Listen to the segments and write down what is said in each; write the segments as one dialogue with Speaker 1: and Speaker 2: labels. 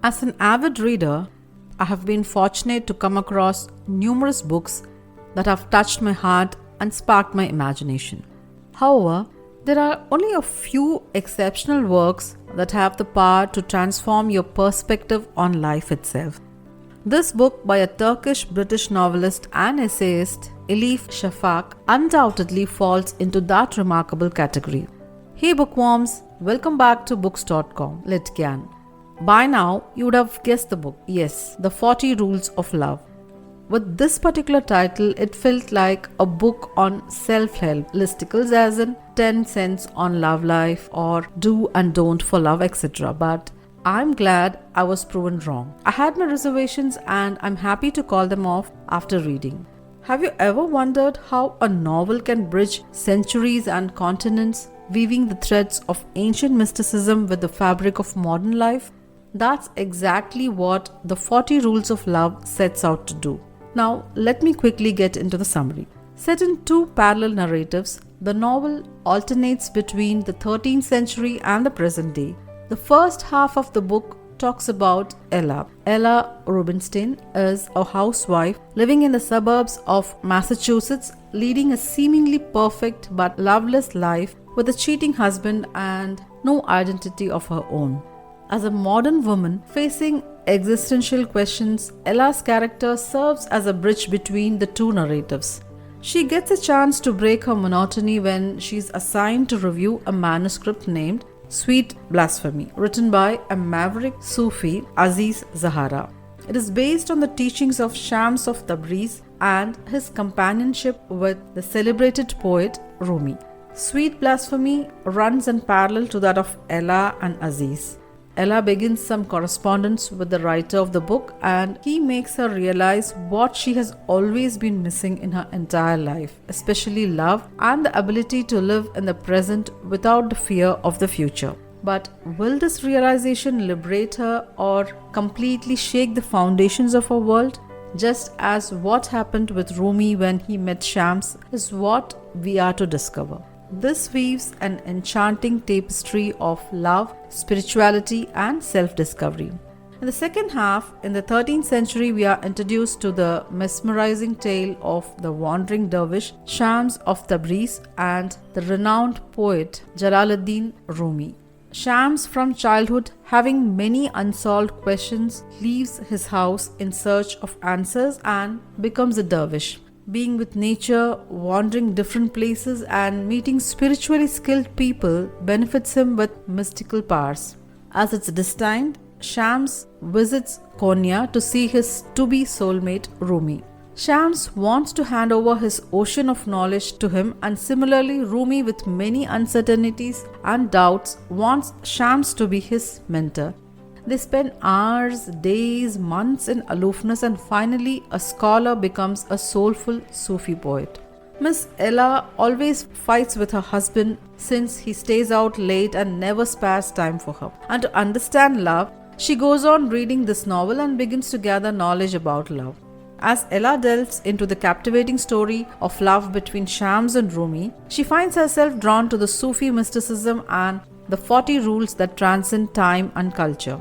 Speaker 1: As an avid reader, I have been fortunate to come across numerous books that have touched my heart and sparked my imagination. However, there are only a few exceptional works that have the power to transform your perspective on life itself. This book by a Turkish-British novelist and essayist, Elif Shafak, undoubtedly falls into that remarkable category. Hey bookworms, welcome back to Books.com. Let's begin. By now, you would have guessed the book. Yes, The 40 Rules of Love. With this particular title, it felt like a book on self-help listicles as in 10 cents on love life or do and don't for love, etc. But I'm glad I was proven wrong. I had my reservations and I'm happy to call them off after reading. Have you ever wondered how a novel can bridge centuries and continents, weaving the threads of ancient mysticism with the fabric of modern life? That's exactly what The 40 Rules of Love sets out to do. Now, let me quickly get into the summary. Set in two parallel narratives, the novel alternates between the 13th century and the present day. The first half of the book talks about Ella. Ella Rubinstein is a housewife living in the suburbs of Massachusetts, leading a seemingly perfect but loveless life with a cheating husband and no identity of her own. As a modern woman facing existential questions, Ella's character serves as a bridge between the two narratives. She gets a chance to break her monotony when she's assigned to review a manuscript named Sweet Blasphemy, written by a maverick Sufi, Aziz Zahara. It is based on the teachings of Shams of Tabriz and his companionship with the celebrated poet Rumi. Sweet Blasphemy runs in parallel to that of Ella and Aziz. Ella begins some correspondence with the writer of the book and he makes her realize what she has always been missing in her entire life, especially love and the ability to live in the present without the fear of the future. But will this realization liberate her or completely shake the foundations of her world? Just as what happened with Rumi when he met Shams is what we are to discover. This weaves an enchanting tapestry of love, spirituality, and self-discovery. In the second half, in the 13th century, we are introduced to the mesmerizing tale of the wandering dervish Shams of Tabriz and the renowned poet Jalaluddin Rumi. Shams, from childhood, having many unsolved questions, leaves his house in search of answers and becomes a dervish. Being with nature, wandering different places and meeting spiritually skilled people benefits him with mystical powers. As it's destined, Shams visits Konya to see his to-be soulmate Rumi. Shams wants to hand over his ocean of knowledge to him, and similarly Rumi, with many uncertainties and doubts, wants Shams to be his mentor. They spend hours, days, months in aloofness and finally a scholar becomes a soulful Sufi poet. Miss Ella always fights with her husband since he stays out late and never spares time for her. And to understand love, she goes on reading this novel and begins to gather knowledge about love. As Ella delves into the captivating story of love between Shams and Rumi, she finds herself drawn to the Sufi mysticism and the 40 rules that transcend time and culture.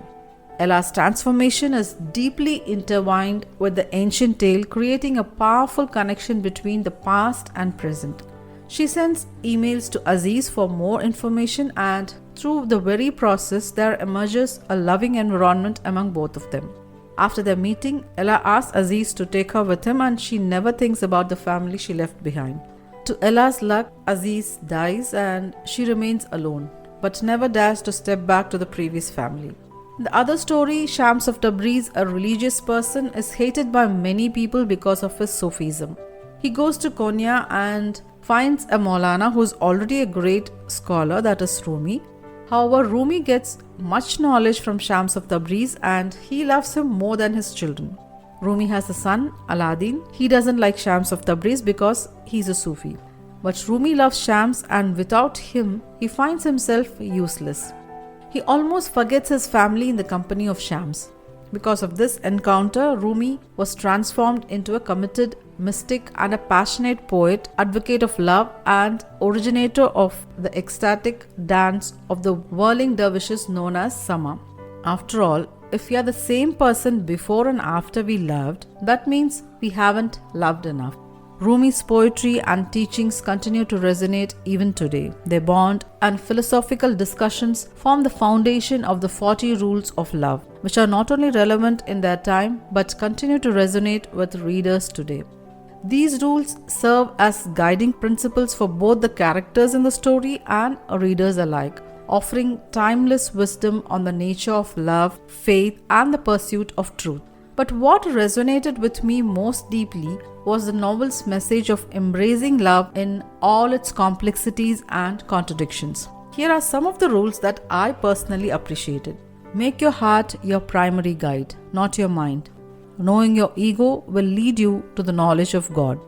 Speaker 1: Ella's transformation is deeply intertwined with the ancient tale, creating a powerful connection between the past and present. She sends emails to Aziz for more information, and through the very process, there emerges a loving environment among both of them. After their meeting, Ella asks Aziz to take her with him, and she never thinks about the family she left behind. To Ella's luck, Aziz dies and she remains alone, but never dares to step back to the previous family. The other story, Shams of Tabriz, a religious person, is hated by many people because of his Sufism. He goes to Konya and finds a Maulana who is already a great scholar, that is Rumi. However, Rumi gets much knowledge from Shams of Tabriz and he loves him more than his children. Rumi has a son, Aladdin. He doesn't like Shams of Tabriz because he's a Sufi. But Rumi loves Shams and without him, he finds himself useless. He almost forgets his family in the company of Shams. Because of this encounter, Rumi was transformed into a committed mystic and a passionate poet, advocate of love and originator of the ecstatic dance of the whirling dervishes known as Sama. After all, if we are the same person before and after we loved, that means we haven't loved enough. Rumi's poetry and teachings continue to resonate even today. Their bond and philosophical discussions form the foundation of the 40 rules of love, which are not only relevant in their time but continue to resonate with readers today. These rules serve as guiding principles for both the characters in the story and readers alike, offering timeless wisdom on the nature of love, faith, and the pursuit of truth. But what resonated with me most deeply was the novel's message of embracing love in all its complexities and contradictions. Here are some of the rules that I personally appreciated. Make your heart your primary guide, not your mind. Knowing your ego will lead you to the knowledge of God.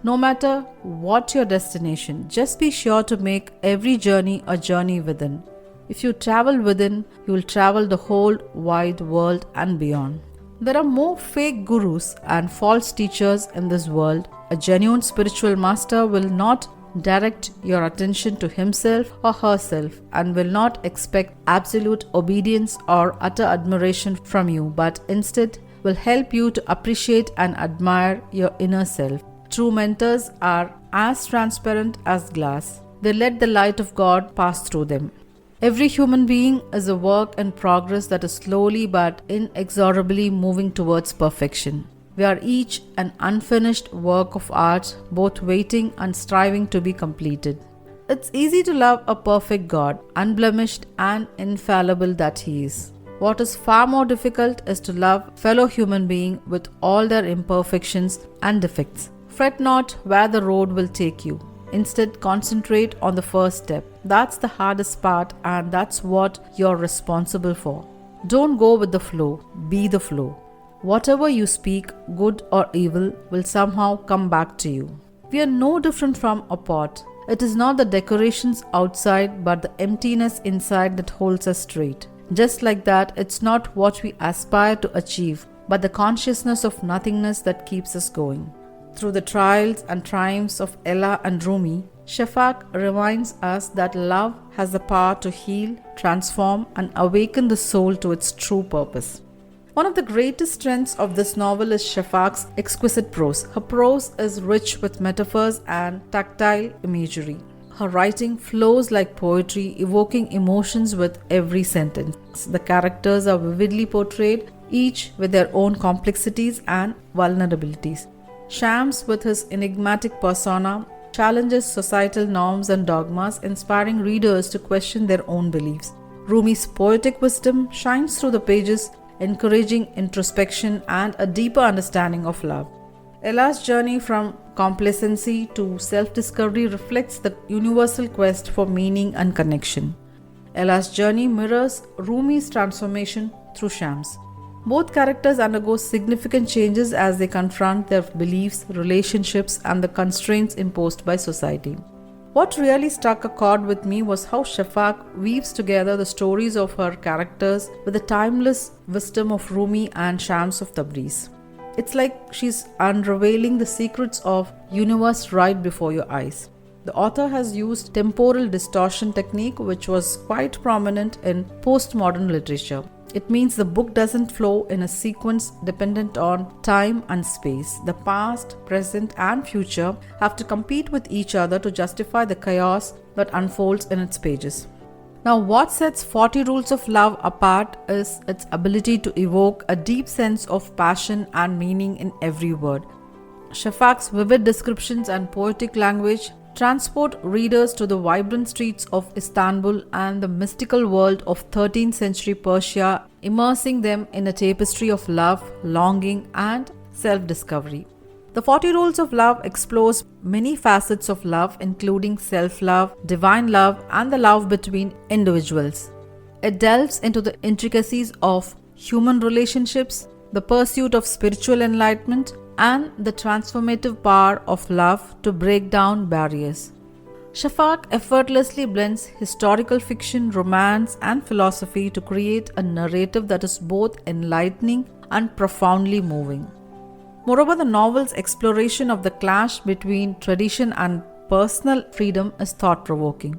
Speaker 1: No matter what your destination, just be sure to make every journey a journey within. If you travel within, you will travel the whole wide world and beyond. There are more fake gurus and false teachers in this world. A genuine spiritual master will not direct your attention to himself or herself and will not expect absolute obedience or utter admiration from you, but instead will help you to appreciate and admire your inner self. True mentors are as transparent as glass. They let the light of God pass through them. Every human being is a work in progress that is slowly but inexorably moving towards perfection. We are each an unfinished work of art, both waiting and striving to be completed. It's easy to love a perfect God, unblemished and infallible that He is. What is far more difficult is to love fellow human being with all their imperfections and defects. Fret not where the road will take you. Instead, concentrate on the first step. That's the hardest part, and that's what you're responsible for. Don't go with the flow, be the flow. Whatever you speak, good or evil, will somehow come back to you. We are no different from a pot. It is not the decorations outside, but the emptiness inside that holds us straight. Just like that, it's not what we aspire to achieve, but the consciousness of nothingness that keeps us going. Through the trials and triumphs of Ella and Rumi, Shafak reminds us that love has the power to heal, transform, and awaken the soul to its true purpose. One of the greatest strengths of this novel is Shafak's exquisite prose. Her prose is rich with metaphors and tactile imagery. Her writing flows like poetry, evoking emotions with every sentence. The characters are vividly portrayed, each with their own complexities and vulnerabilities. Shams, with his enigmatic persona, challenges societal norms and dogmas, inspiring readers to question their own beliefs. Rumi's poetic wisdom shines through the pages, encouraging introspection and a deeper understanding of love. Ella's journey from complacency to self-discovery reflects the universal quest for meaning and connection. Ella's journey mirrors Rumi's transformation through Shams. Both characters undergo significant changes as they confront their beliefs, relationships, and the constraints imposed by society. What really struck a chord with me was how Shafak weaves together the stories of her characters with the timeless wisdom of Rumi and Shams of Tabriz. It's like she's unveiling the secrets of universe right before your eyes. The author has used temporal distortion technique, which was quite prominent in postmodern literature. It means the book doesn't flow in a sequence dependent on time and space. The past, present, and future have to compete with each other to justify the chaos that unfolds in its pages. Now, what sets 40 Rules of Love apart is its ability to evoke a deep sense of passion and meaning in every word. Shafak's vivid descriptions and poetic language transport readers to the vibrant streets of Istanbul and the mystical world of 13th century Persia, immersing them in a tapestry of love, longing, and self-discovery. The 40 Rules of Love explores many facets of love, including self-love, divine love, and the love between individuals. It delves into the intricacies of human relationships, the pursuit of spiritual enlightenment, and the transformative power of love to break down barriers. Shafak effortlessly blends historical fiction, romance, and philosophy to create a narrative that is both enlightening and profoundly moving. Moreover, the novel's exploration of the clash between tradition and personal freedom is thought-provoking.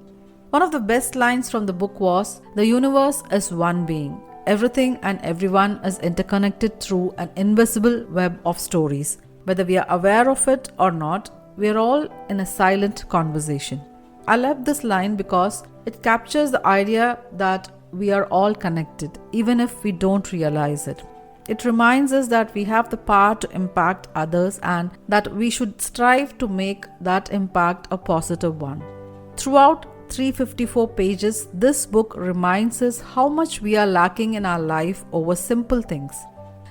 Speaker 1: One of the best lines from the book was, "The universe is one being. everything and everyone is interconnected through an invisible web of stories. Whether we are aware of it or not, we are all in a silent conversation. I love this line because it captures the idea that we are all connected, even if we don't realize it. It reminds us that we have the power to impact others and that we should strive to make that impact a positive one. Throughout 354 pages, this book reminds us how much we are lacking in our life over simple things.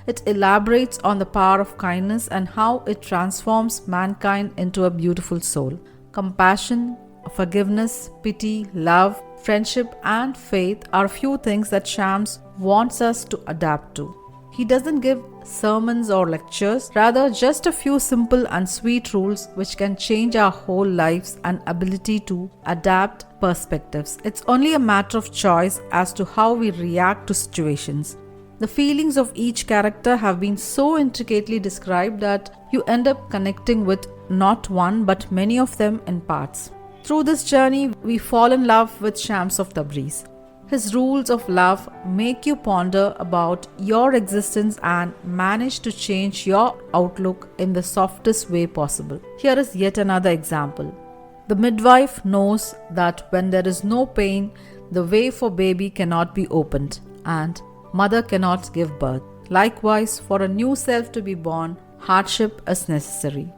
Speaker 1: It elaborates on the power of kindness and how it transforms mankind into a beautiful soul. Compassion, forgiveness, pity, love, friendship, and faith are few things that Shams wants us to adapt to. He doesn't give sermons or lectures, rather just a few simple and sweet rules which can change our whole lives and ability to adapt perspectives. It's only a matter of choice as to how we react to situations. The feelings of each character have been so intricately described that you end up connecting with not one but many of them in parts. Through this journey, we fall in love with Shams of Tabriz. His rules of love make you ponder about your existence and manage to change your outlook in the softest way possible. Here is yet another example. The midwife knows that when there is no pain, the way for baby cannot be opened and mother cannot give birth. Likewise, for a new self to be born, hardship is necessary.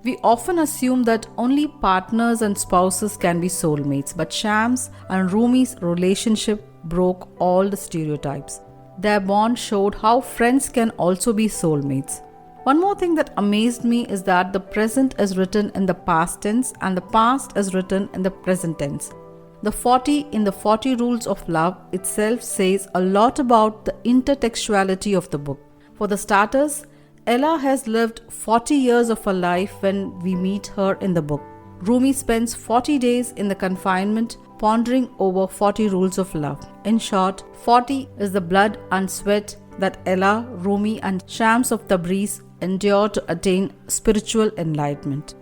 Speaker 1: We often assume that only partners and spouses can be soulmates, but Shams and Rumi's relationship broke all the stereotypes. Their bond showed how friends can also be soulmates. One more thing that amazed me is that the present is written in the past tense and the past is written in the present tense. The 40 in the 40 Rules of Love itself says a lot about the intertextuality of the book. For the starters, Ella has lived 40 years of her life when we meet her in the book. Rumi spends 40 days in the confinement pondering over 40 rules of love. In short, 40 is the blood and sweat that Ella, Rumi and Shams of Tabriz endure to attain spiritual enlightenment.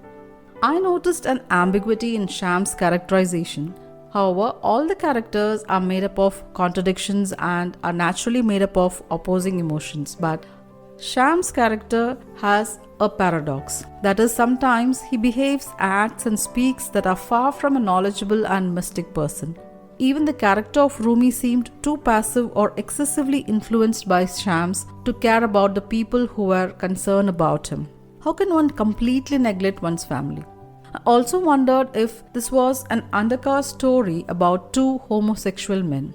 Speaker 1: I noticed an ambiguity in Shams' characterization. However, all the characters are made up of contradictions and are naturally made up of opposing emotions, but Shams' character has a paradox. That is, sometimes he behaves, acts and speaks that are far from a knowledgeable and mystic person. Even the character of Rumi seemed too passive or excessively influenced by Shams to care about the people who were concerned about him. How can one completely neglect one's family? I also wondered if this was an undercover story about two homosexual men.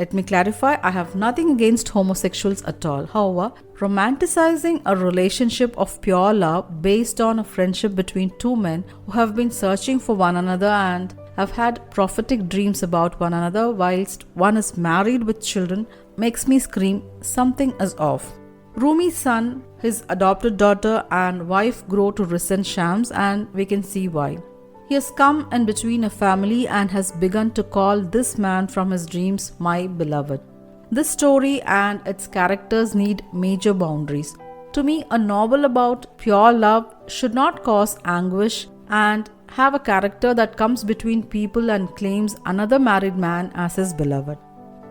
Speaker 1: Let me clarify, I have nothing against homosexuals at all. However, romanticizing a relationship of pure love based on a friendship between two men who have been searching for one another and have had prophetic dreams about one another whilst one is married with children makes me scream, something is off. Rumi's son, his adopted daughter and wife grow to resent Shams, and we can see why. He has come in between a family and has begun to call this man from his dreams my beloved. This story and its characters need major boundaries. To me, a novel about pure love should not cause anguish and have a character that comes between people and claims another married man as his beloved.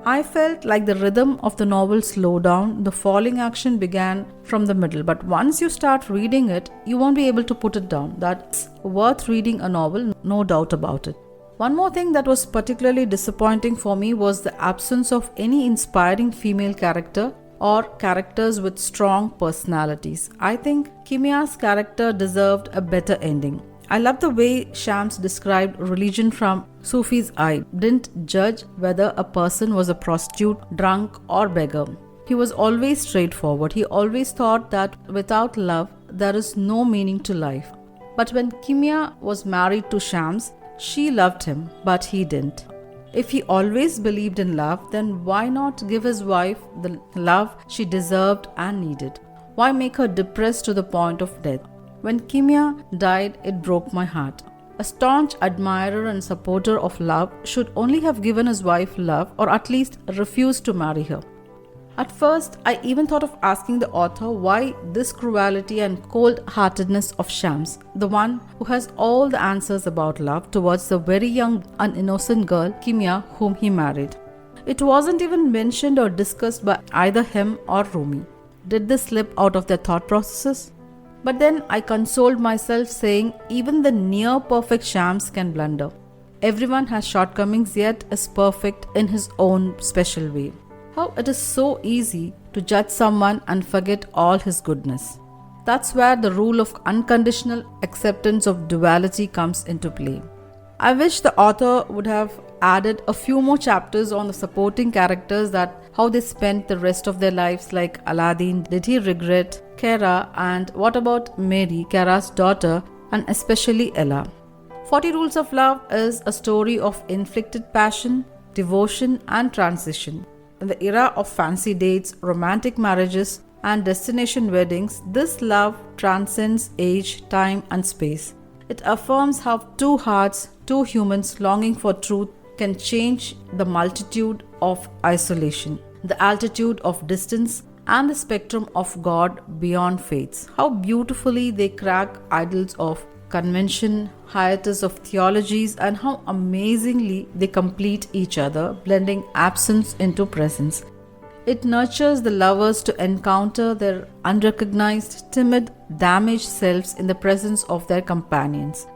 Speaker 1: I felt like the rhythm of the novel slowed down, the falling action began from the middle, but once you start reading it, you won't be able to put it down. That's worth reading a novel, no doubt about it. One more thing that was particularly disappointing for me was the absence of any inspiring female character or characters with strong personalities. I think Kimia's character deserved a better ending. I love the way Shams described religion from Sufi's eye. Didn't judge whether a person was a prostitute, drunk or beggar. He was always straightforward. He always thought that without love, there is no meaning to life. But when Kimia was married to Shams, she loved him, but he didn't. If he always believed in love, then why not give his wife the love she deserved and needed? Why make her depressed to the point of death? When Kimia died, it broke my heart. A staunch admirer and supporter of love should only have given his wife love or at least refused to marry her. At first, I even thought of asking the author why this cruelty and cold-heartedness of Shams, the one who has all the answers about love, towards the very young and innocent girl, Kimia, whom he married. It wasn't even mentioned or discussed by either him or Rumi. Did they slip out of their thought processes? But then I consoled myself saying even the near perfect Shams can blunder. Everyone has shortcomings yet is perfect in his own special way. How it is so easy to judge someone and forget all his goodness. That's where the rule of unconditional acceptance of duality comes into play. I wish the author would have added a few more chapters on the supporting characters, that how they spent the rest of their lives, like Aladdin, did he regret, Kara, and what about Mary, Kara's daughter, and especially Ella. 40 Rules of Love is a story of inflicted passion, devotion, and transition. In the era of fancy dates, romantic marriages, and destination weddings, this love transcends age, time, and space. It affirms how two hearts, two humans longing for truth, can change the multitude of isolation, the altitude of distance, and the spectrum of God beyond faiths. How beautifully they crack idols of convention, hiatus of theologies, and how amazingly they complete each other, blending absence into presence. It nurtures the lovers to encounter their unrecognized, timid, damaged selves in the presence of their companions.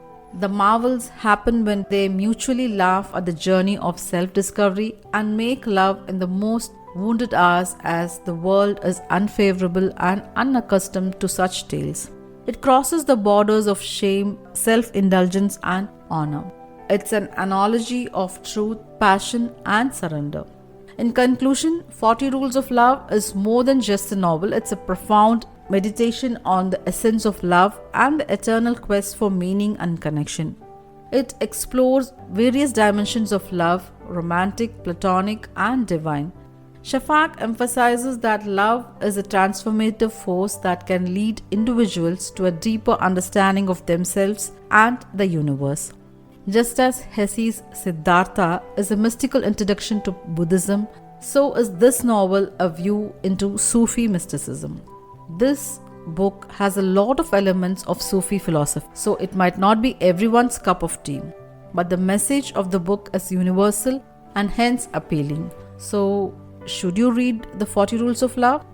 Speaker 1: The marvels happen when they mutually laugh at the journey of self-discovery and make love in the most wounded hours, as the world is unfavorable and unaccustomed to such tales. It crosses the borders of shame, self-indulgence, and honor. It's an analogy of truth, passion, and surrender. In conclusion, 40 Rules of Love is more than just a novel. It's a profound meditation on the essence of love and the eternal quest for meaning and connection. It explores various dimensions of love, romantic, platonic, and divine. Shafak emphasizes that love is a transformative force that can lead individuals to a deeper understanding of themselves and the universe. Just as Hesi's Siddhartha is a mystical introduction to Buddhism, so is this novel a view into Sufi mysticism. This book has a lot of elements of Sufi philosophy, so it might not be everyone's cup of tea, but the message of the book is universal and hence appealing. So, should you read the 40 Rules of Love?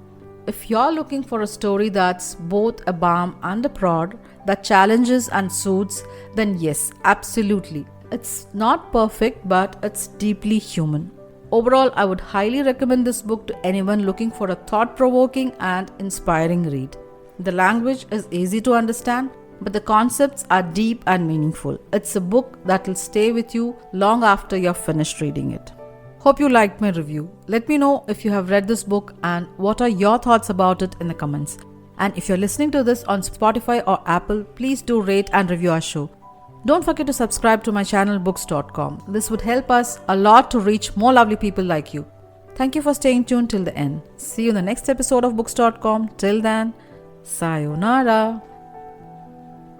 Speaker 1: If you're looking for a story that's both a balm and a prod, that challenges and soothes, then yes, absolutely. It's not perfect, but it's deeply human. Overall, I would highly recommend this book to anyone looking for a thought-provoking and inspiring read. The language is easy to understand, but the concepts are deep and meaningful. It's a book that will stay with you long after you're finished reading it. Hope you liked my review. Let me know if you have read this book and what are your thoughts about it in the comments. And if you're listening to this on Spotify or Apple, please do rate and review our show. Don't forget to subscribe to my channel Books.com. This would help us a lot to reach more lovely people like you. Thank you for staying tuned till the end. See you in the next episode of Books.com. Till then, sayonara.